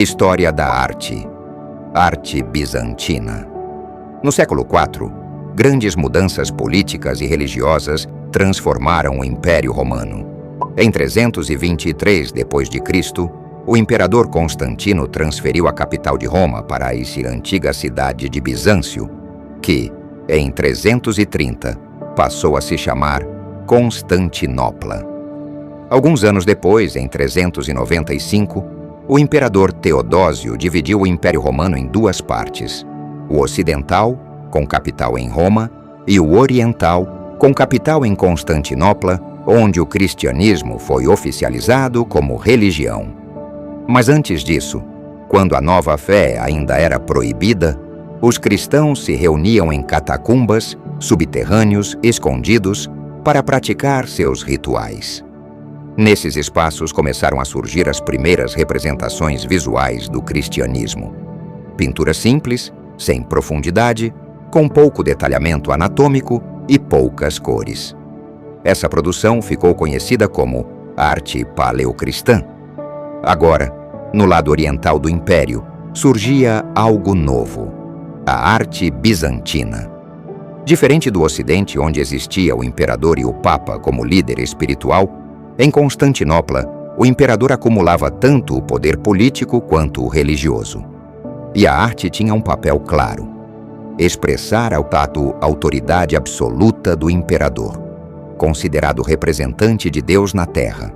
História da arte. Arte bizantina. No século IV, grandes mudanças políticas e religiosas transformaram o Império Romano. Em 323 d.C., o imperador Constantino transferiu a capital de Roma para a antiga cidade de Bizâncio, que, em 330, passou a se chamar Constantinopla. Alguns anos depois, em 395, o imperador Teodósio dividiu o Império Romano em duas partes: o ocidental, com capital em Roma, e o oriental, com capital em Constantinopla, onde o cristianismo foi oficializado como religião. Mas antes disso, quando a nova fé ainda era proibida, os cristãos se reuniam em catacumbas, subterrâneos, escondidos, para praticar seus rituais. Nesses espaços começaram a surgir as primeiras representações visuais do cristianismo. Pinturas simples, sem profundidade, com pouco detalhamento anatômico e poucas cores. Essa produção ficou conhecida como arte paleocristã. Agora, no lado oriental do Império, surgia algo novo: a arte bizantina. Diferente do Ocidente, onde existia o imperador e o papa como líder espiritual, em Constantinopla, o imperador acumulava tanto o poder político quanto o religioso. E a arte tinha um papel claro: expressar a autoridade absoluta do imperador, considerado representante de Deus na terra.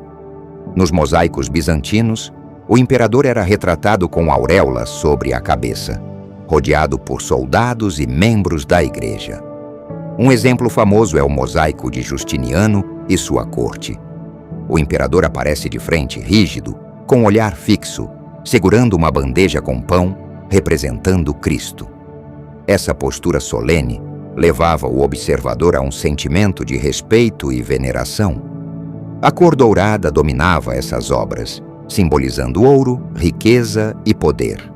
Nos mosaicos bizantinos, o imperador era retratado com auréola sobre a cabeça, rodeado por soldados e membros da igreja. Um exemplo famoso é o mosaico de Justiniano e sua corte. O imperador aparece de frente, rígido, com um olhar fixo, segurando uma bandeja com pão, representando Cristo. Essa postura solene levava o observador a um sentimento de respeito e veneração. A cor dourada dominava essas obras, simbolizando ouro, riqueza e poder.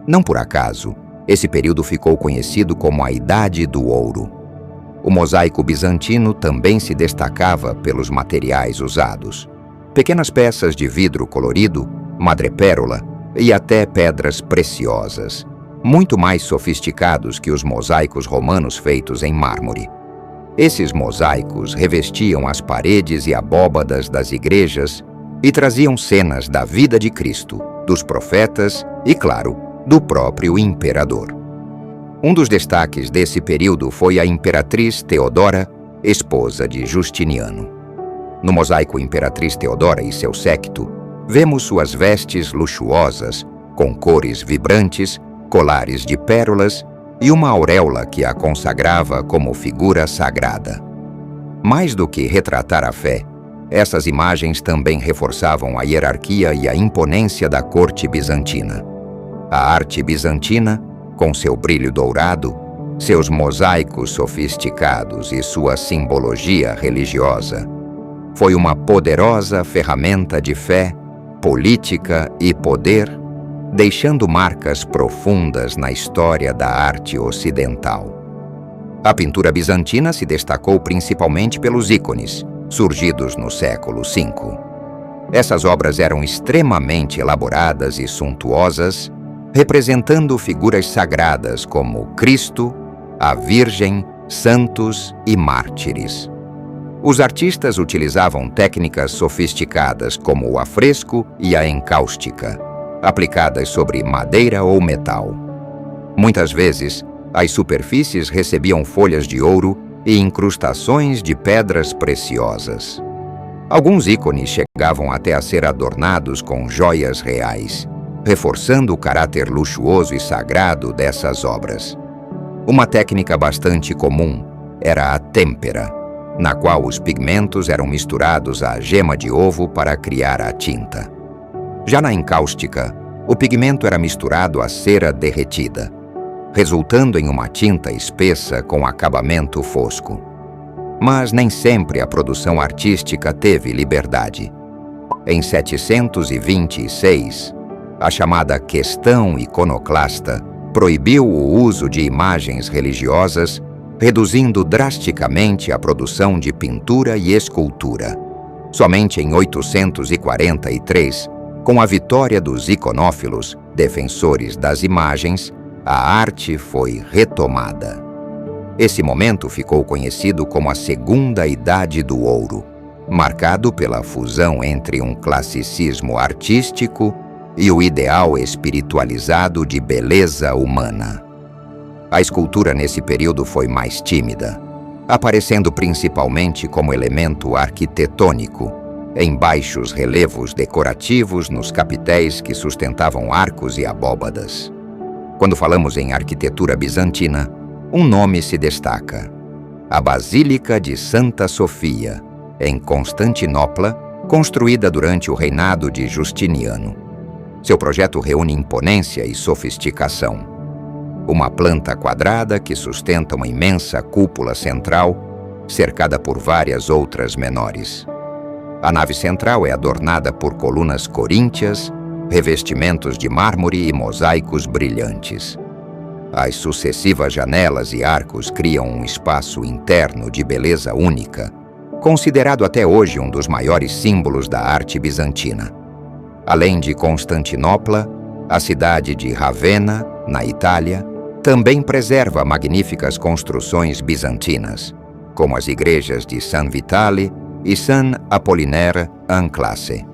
Não por acaso, esse período ficou conhecido como a Idade do Ouro. O mosaico bizantino também se destacava pelos materiais usados: pequenas peças de vidro colorido, madrepérola e até pedras preciosas, muito mais sofisticados que os mosaicos romanos feitos em mármore. Esses mosaicos revestiam as paredes e abóbadas das igrejas e traziam cenas da vida de Cristo, dos profetas e, claro, do próprio imperador. Um dos destaques desse período foi a imperatriz Teodora, esposa de Justiniano. No mosaico Imperatriz Teodora e seu séquito, vemos suas vestes luxuosas, com cores vibrantes, colares de pérolas e uma auréola que a consagrava como figura sagrada. Mais do que retratar a fé, essas imagens também reforçavam a hierarquia e a imponência da corte bizantina. A arte bizantina, com seu brilho dourado, seus mosaicos sofisticados e sua simbologia religiosa, foi uma poderosa ferramenta de fé, política e poder, deixando marcas profundas na história da arte ocidental. A pintura bizantina se destacou principalmente pelos ícones, surgidos no século V. Essas obras eram extremamente elaboradas e suntuosas, representando figuras sagradas como Cristo, a Virgem, santos e mártires. Os artistas utilizavam técnicas sofisticadas como o afresco e a encáustica, aplicadas sobre madeira ou metal. Muitas vezes, as superfícies recebiam folhas de ouro e incrustações de pedras preciosas. Alguns ícones chegavam até a ser adornados com joias reais, reforçando o caráter luxuoso e sagrado dessas obras. Uma técnica bastante comum era a têmpera, na qual os pigmentos eram misturados à gema de ovo para criar a tinta. Já na encáustica, o pigmento era misturado à cera derretida, resultando em uma tinta espessa com acabamento fosco. Mas nem sempre a produção artística teve liberdade. Em 726, a chamada Questão Iconoclasta proibiu o uso de imagens religiosas, reduzindo drasticamente a produção de pintura e escultura. Somente em 843, Com a vitória dos iconófilos, defensores das imagens, a arte foi retomada. Esse momento ficou conhecido como a Segunda Idade do Ouro, marcado pela fusão entre um classicismo artístico e o ideal espiritualizado de beleza humana. A escultura nesse período foi mais tímida, aparecendo principalmente como elemento arquitetônico, em baixos relevos decorativos nos capitéis que sustentavam arcos e abóbadas. Quando falamos em arquitetura bizantina, um nome se destaca: a Basílica de Santa Sofia, em Constantinopla, construída durante o reinado de Justiniano. Seu projeto reúne imponência e sofisticação. Uma planta quadrada que sustenta uma imensa cúpula central, cercada por várias outras menores. A nave central é adornada por colunas coríntias, revestimentos de mármore e mosaicos brilhantes. As sucessivas janelas e arcos criam um espaço interno de beleza única, considerado até hoje um dos maiores símbolos da arte bizantina. Além de Constantinopla, a cidade de Ravenna, na Itália, também preserva magníficas construções bizantinas, como as igrejas de San Vitale e San Apollinaire en Classe.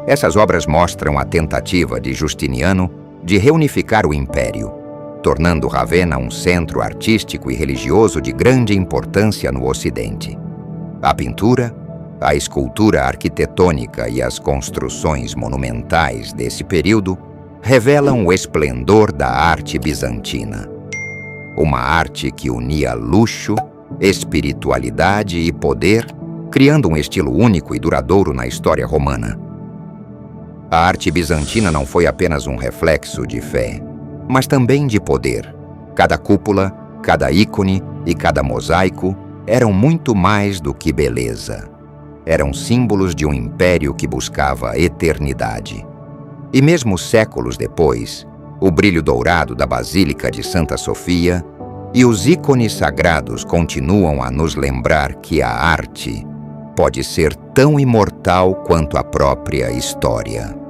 Essas obras mostram a tentativa de Justiniano de reunificar o império, tornando Ravenna um centro artístico e religioso de grande importância no Ocidente. A pintura, a escultura arquitetônica e as construções monumentais desse período revelam o esplendor da arte bizantina. Uma arte que unia luxo, espiritualidade e poder, criando um estilo único e duradouro na história romana. A arte bizantina não foi apenas um reflexo de fé, mas também de poder. Cada cúpula, cada ícone e cada mosaico eram muito mais do que beleza. Eram símbolos de um império que buscava a eternidade. E mesmo séculos depois, o brilho dourado da Basílica de Santa Sofia e os ícones sagrados continuam a nos lembrar que a arte pode ser tão imortal quanto a própria história.